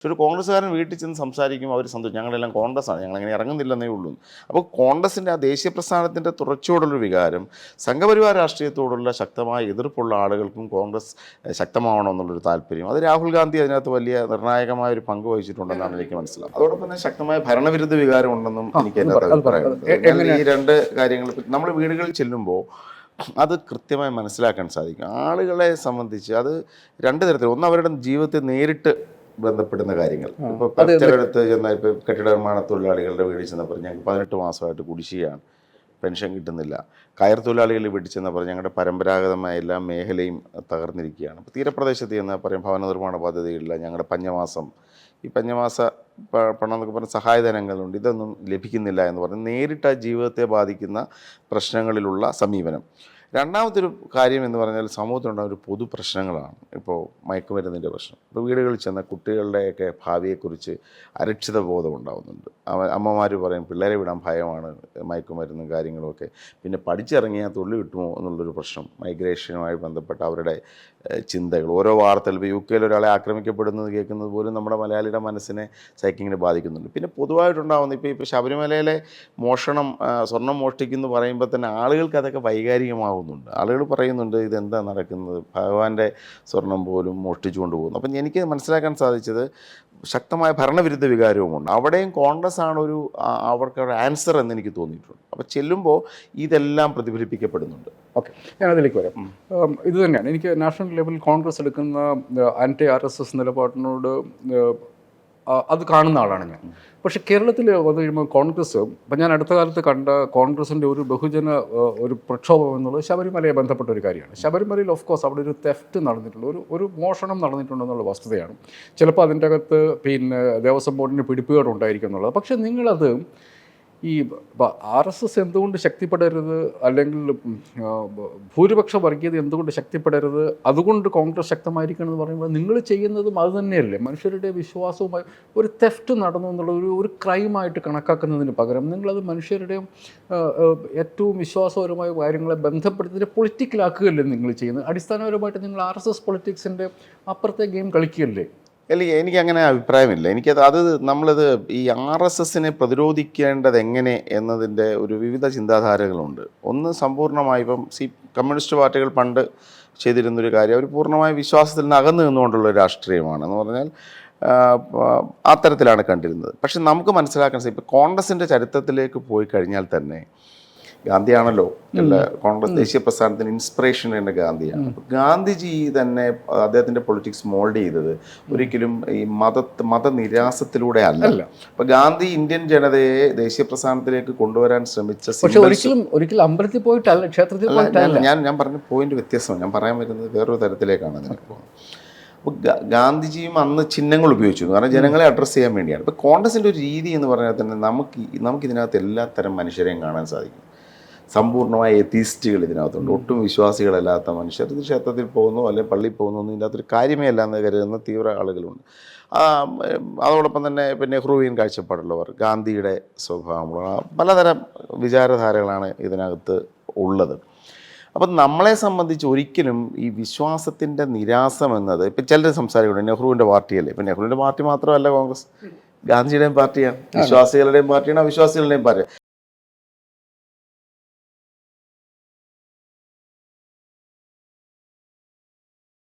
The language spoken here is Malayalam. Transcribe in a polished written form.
പക്ഷെ ഒരു കോൺഗ്രസ്സുകാരൻ വീട്ടിൽ ചെന്ന് സംസാരിക്കുമ്പോൾ അവർ സന്തോഷം, ഞങ്ങളെല്ലാം കോൺഗ്രസ്സാണ്, ഞങ്ങളങ്ങനെ ഇറങ്ങുന്നില്ലെന്നേ ഉള്ളൂ. അപ്പോൾ കോൺഗ്രസിൻ്റെ ആ ദേശീയ പ്രസ്ഥാനത്തിൻ്റെ തുടർച്ചയോടുള്ളൊരു വികാരം, സംഘപരിവാര രാഷ്ട്രീയത്തോടുള്ള ശക്തമായ എതിർപ്പുള്ള ആളുകൾക്കും കോൺഗ്രസ് ശക്തമാവണമെന്നുള്ളൊരു താല്പര്യം, അത് രാഹുൽ ഗാന്ധി അതിനകത്ത് വലിയ നിർണായകമായ ഒരു പങ്ക് വഹിച്ചിട്ടുണ്ടെന്നാണ് എനിക്ക് മനസ്സിലാവുന്നത്. അതോടൊപ്പം തന്നെ ശക്തമായ ഭരണവിരുദ്ധ വികാരം ഉണ്ടെന്നും എനിക്ക് അതിനകത്ത് അഭിപ്രായമുണ്ട്. ഈ രണ്ട് കാര്യങ്ങൾ നമ്മൾ വീടുകളിൽ ചെല്ലുമ്പോൾ അത് കൃത്യമായി മനസ്സിലാക്കാൻ സാധിക്കും. ആളുകളെ സംബന്ധിച്ച് അത് രണ്ട് തരത്തിൽ, ഒന്ന് അവരുടെ ജീവിതത്തെ നേരിട്ട് ബന്ധപ്പെടുന്ന കാര്യങ്ങൾ. ഇപ്പോൾ ചിലയിടത്ത് ചെന്നാൽ, ഇപ്പോൾ കെട്ടിട നിർമ്മാണ തൊഴിലാളികളുടെ വീട്ടിൽ ചെന്നപ്പോൾ ഞങ്ങൾക്ക് 18 മാസമായിട്ട് കുടിശ്ശികയാണ്, പെൻഷൻ കിട്ടുന്നില്ല. കയർ തൊഴിലാളികളുടെ വീട്ടിൽ ചെന്നപ്പോൾ ഞങ്ങളുടെ പരമ്പരാഗതമായ എല്ലാ മേഖലയും തകർന്നിരിക്കുകയാണ്. ഇപ്പോൾ തീരപ്രദേശത്ത് ചെന്നാൽ പറയും ഭവന നിർമ്മാണ പദ്ധതികളില്ല, ഞങ്ങളുടെ പഞ്ഞമാസം, ഈ പഞ്ഞമാസ പണം എന്നൊക്കെ പറഞ്ഞ സഹായധനങ്ങളുണ്ട്, ഇതൊന്നും ലഭിക്കുന്നില്ല എന്ന് പറഞ്ഞ് നേരിട്ട് ആ ജീവിതത്തെ ബാധിക്കുന്ന പ്രശ്നങ്ങളിലുള്ള സമീപനം. രണ്ടാമത്തെ ഒരു കാര്യം എന്ന് പറഞ്ഞാൽ സമൂഹത്തിലുണ്ടാകുന്ന ഒരു പൊതു പ്രശ്നങ്ങളാണ്. ഇപ്പോൾ മയക്കുമരുന്നിൻ്റെ പ്രശ്നം. ഇപ്പോൾ വീടുകളിൽ ചെന്ന കുട്ടികളുടെയൊക്കെ ഭാവിയെക്കുറിച്ച് അരക്ഷിത ബോധം ഉണ്ടാകുന്നുണ്ട്. അമ്മമാർ പറയും പിള്ളേരെ വിടാൻ ഭയമാണ്, മയക്കുമരുന്നും കാര്യങ്ങളുമൊക്കെ. പിന്നെ പഠിച്ചിറങ്ങിയാൽ തൊഴിൽ കിട്ടുമോ എന്നുള്ളൊരു പ്രശ്നം, മൈഗ്രേഷനുമായി ബന്ധപ്പെട്ട അവരുടെ ചിന്തകൾ. ഓരോ വാർത്തകൾ, ഇപ്പോൾ UK ഒരാളെ ആക്രമിക്കപ്പെടുന്നത് കേൾക്കുന്നത് പോലും നമ്മുടെ മലയാളിയുടെ മനസ്സിനെ സൈക്കിങ്ങിനെ ബാധിക്കുന്നുണ്ട്. പിന്നെ പൊതുവായിട്ടുണ്ടാകുന്ന ഇപ്പോൾ ശബരിമലയിലെ മോഷണം, സ്വർണം മോഷ്ടിക്കുന്നു പറയുമ്പോൾ തന്നെ ആളുകൾക്ക് അതൊക്കെ വൈകാരികമാകുന്നുണ്ട്. ആളുകൾ പറയുന്നുണ്ട് ഇതെന്താ നടക്കുന്നത്, ഭഗവാന്റെ സ്വർണം പോലും മോഷ്ടിച്ചു കൊണ്ടുപോകുന്നു. അപ്പം എനിക്ക് മനസ്സിലാക്കാൻ സാധിച്ചത് ശക്തമായ ഭരണവിരുദ്ധ വികാരവുമുണ്ട്. അവിടെയും കോൺഗ്രസ് ആണ് അവർക്ക് ഒരു ആൻസർ എന്ന് എനിക്ക് തോന്നിയിട്ടുണ്ട്. അപ്പോൾ ചെല്ലുമ്പോൾ ഇതെല്ലാം പ്രതിഫലിപ്പിക്കപ്പെടുന്നുണ്ട്. ഓക്കെ, ഞാനതിലേക്ക് വരാം. ഇത് തന്നെയാണ് എനിക്ക് നാഷണൽ ലെവലിൽ കോൺഗ്രസ് എടുക്കുന്ന ആൻറ്റി RSS നിലപാടിനോട് അത് കാണുന്ന ആളാണ് ഞാൻ. പക്ഷേ കേരളത്തിൽ വന്നു കഴിയുമ്പോൾ കോൺഗ്രസ്, ഇപ്പം ഞാൻ അടുത്ത കാലത്ത് കണ്ട കോൺഗ്രസിൻ്റെ ഒരു ബഹുജന ഒരു പ്രക്ഷോഭം എന്നുള്ളത് ശബരിമലയെ ബന്ധപ്പെട്ട ഒരു കാര്യമാണ്. ശബരിമലയിൽ ഓഫ് കോഴ്സ് അവിടെ ഒരു തെഫ്റ്റ് നടന്നിട്ടുള്ള ഒരു മോഷണം നടന്നിട്ടുണ്ടെന്നുള്ള വസ്തുതയാണ്. ചിലപ്പോൾ അതിൻ്റെ അകത്ത് പിന്നെ ദേവസ്വം ബോർഡിന് പിടിപ്പുകേടുണ്ടായിരിക്കും എന്നുള്ളത്. പക്ഷേ നിങ്ങളത് ഈ RSS എന്തുകൊണ്ട് ശക്തിപ്പെടരുത്, അല്ലെങ്കിൽ ഭൂരിപക്ഷ വർഗീയത എന്തുകൊണ്ട് ശക്തിപ്പെടരുത്, അതുകൊണ്ട് കോൺഗ്രസ് ശക്തമായിരിക്കണം എന്ന് പറയുമ്പോൾ നിങ്ങൾ ചെയ്യുന്നതും അത് തന്നെയല്ലേ? മനുഷ്യരുടെ വിശ്വാസവുമായി ഒരു തെഫ്റ്റ് നടന്നു എന്നുള്ള ഒരു ക്രൈമായിട്ട് കണക്കാക്കുന്നതിന് പകരം നിങ്ങളത് മനുഷ്യരുടെ ഏറ്റവും വിശ്വാസപരമായ കാര്യങ്ങളെ ബന്ധപ്പെടുത്തി പൊളിറ്റിക്കലാക്കുകയല്ലേ നിങ്ങൾ ചെയ്യുന്നത്? അടിസ്ഥാനപരമായിട്ട് നിങ്ങൾ RSS പൊളിറ്റിക്സിൻ്റെ അപ്പുറത്തെ ഗെയിം കളിക്കുകയല്ലേ? അല്ല, എനിക്കങ്ങനെ അഭിപ്രായമില്ല. നമ്മളത് ഈ RSSനെ പ്രതിരോധിക്കേണ്ടത് എങ്ങനെ എന്നതിൻ്റെ ഒരു വിവിധ ചിന്താധാരകളുണ്ട്. ഒന്ന് സമ്പൂർണ്ണമായി ഇപ്പം കമ്മ്യൂണിസ്റ്റ് പാർട്ടികൾ പണ്ട് ചെയ്തിരുന്നൊരു കാര്യം, അവർ പൂർണ്ണമായ വിശ്വാസത്തിൽ നിന്ന് അകന്നു നിന്നുകൊണ്ടുള്ള രാഷ്ട്രീയമാണ് എന്ന് പറഞ്ഞാൽ അത്തരത്തിലാണ് കണ്ടിരുന്നത്. പക്ഷെ നമുക്ക് മനസ്സിലാക്കാൻ സാധിക്കും, ഇപ്പോൾ കോൺഗ്രസിൻ്റെ ചരിത്രത്തിലേക്ക് പോയി കഴിഞ്ഞാൽ തന്നെ ഗാന്ധിയാണല്ലോ കോൺഗ്രസ് ദേശീയ പ്രസ്ഥാനത്തിന് ഇൻസ്പിറേഷൻ എന്ന ഗാന്ധിയാണ്. ഗാന്ധിജി തന്നെ അദ്ദേഹത്തിൻ്റെ പൊളിറ്റിക്സ് മോൾഡ് ചെയ്തത് ഒരിക്കലും ഈ മതനിരാസത്തിലൂടെ അല്ല. അപ്പൊ ഗാന്ധി ഇന്ത്യൻ ജനതയെ ദേശീയ പ്രസ്ഥാനത്തിലേക്ക് കൊണ്ടുവരാൻ ശ്രമിച്ച, ഒരിക്കലും അമ്പലത്തിൽ പോയിട്ടല്ല, ക്ഷേത്രത്തിൽ പോയിട്ടല്ല. ഞാൻ പറഞ്ഞ പോയിന്റ് വ്യത്യസ്തമാണ്. ഞാൻ പറയാൻ വരുന്നത് വേറൊരു തരത്തിലേക്കാണ് അതിനൊക്കെ പോകുന്നത്. അപ്പോൾ ഗാന്ധിജിയും അന്ന് ചിഹ്നങ്ങൾ ഉപയോഗിച്ചു, കാരണം ജനങ്ങളെ അഡ്രസ്സ് ചെയ്യാൻ വേണ്ടിയാണ്. ഇപ്പോൾ കോൺഗ്രസിൻ്റെ ഒരു രീതി എന്ന് പറഞ്ഞാൽ തന്നെ നമുക്കിതിനകത്ത് എല്ലാ തരം മനുഷ്യരെയും കാണാൻ സാധിക്കും. സമ്പൂർണ്ണമായ എത്തീസ്റ്റുകൾ ഇതിനകത്തുണ്ട്, ഒട്ടും വിശ്വാസികളല്ലാത്ത മനുഷ്യർ. ഇത് ക്ഷേത്രത്തിൽ പോകുന്നു അല്ലെങ്കിൽ പള്ളിയിൽ പോകുന്നു ഒന്നും ഇതിൻ്റെ അകത്തൊരു കാര്യമേ അല്ല എന്ന് കരുതുന്ന തീവ്ര ആളുകളുണ്ട്. അതോടൊപ്പം തന്നെ ഇപ്പം നെഹ്റുവിയൻ കാഴ്ചപ്പാടുള്ളവർ, ഗാന്ധിയുടെ സ്വഭാവമുള്ള പലതരം വിചാരധാരകളാണ് ഇതിനകത്ത് ഉള്ളത്. അപ്പം നമ്മളെ സംബന്ധിച്ച് ഒരിക്കലും ഈ വിശ്വാസത്തിൻ്റെ നിരാസം എന്നത്, ഇപ്പം ചിലർ സംസാരിക്കുന്നുണ്ട് നെഹ്റുവിൻ്റെ പാർട്ടിയല്ലേ. ഇപ്പം നെഹ്റുവിൻ്റെ പാർട്ടി മാത്രമല്ല കോൺഗ്രസ്, ഗാന്ധിയുടെയും പാർട്ടിയാണ്, വിശ്വാസികളുടെയും പാർട്ടിയാണ്, അവിശ്വാസികളുടെയും പാർട്ടി.